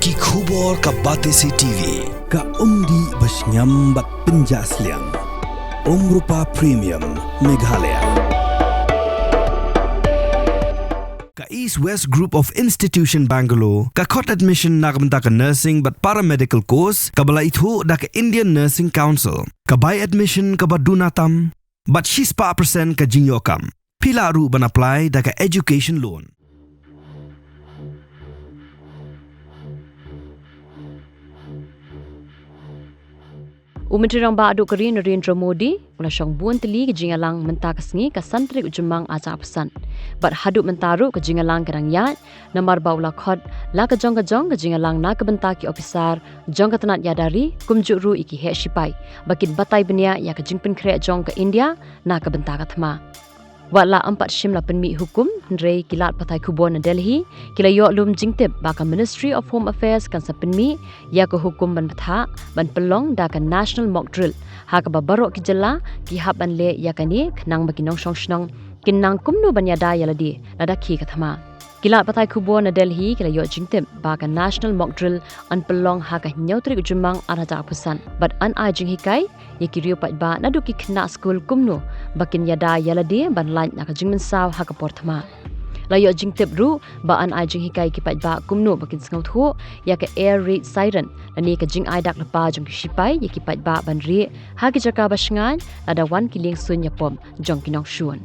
Ki khubor ka Batesi TV. Ka umdi basnyam bat penjaslian. Rupa Premium Meghalaya. Ka East West Group of Institution Bangalore. Ka khot admission nagamta ka nursing but paramedical course. Ka bala ithu da ka Indian Nursing Council. Ka buy admission ka badunatam. But she's pa percent ka jinyokam. Pila ru ban apply da ka education loan. Umentirang ba aduk kari Narendra Modi ula syong buan teli ke jingalang mentah kesengi ke santri ujumang aja pesan. Bat haduk mentaru ke jingalang kerang yat namar ba ula khod la ke jong ke jingalang na ke bentah ki ofisar jong ke tenat yadari kumjuk ru iki hek shipai bakin batai benia ya ke jingpen krek jong ke India na ke bentah ke thema. Wala 4 penmi hukum ndrei kilat patai kubon na Delhi kila yok lum jingtip baka Ministry of Home Affairs kan sa penmi ya ke hukum ban patha ban Pynlong da kan National Mockdrill ha ka babarok ki jela ki hab ban le ya kani knang bakinong shong shnong kinang kumnu ban Ïada Ïalade lada ki ka thama kilat patai kubon na Delhi kila yok jingtip baka National Mockdrill an Pynlong ha ka nyautri ujumang araja pusan but an ai jing hikai ye kiriyo Paidbah na duki kena school kumnu bakin Ïada Ïalade ban lain na ka jing mensaw ha ka portama layo jing tip ru ba an ai jing hikai ki Paidbah kumnu bakin sngau thu ya ka air raid siren ani ka jing ai dak lepa jong ki shipai ye ki Paidbah ban ri ha ki jaka basngan ada wan kiling sun yapom jong kinong shuan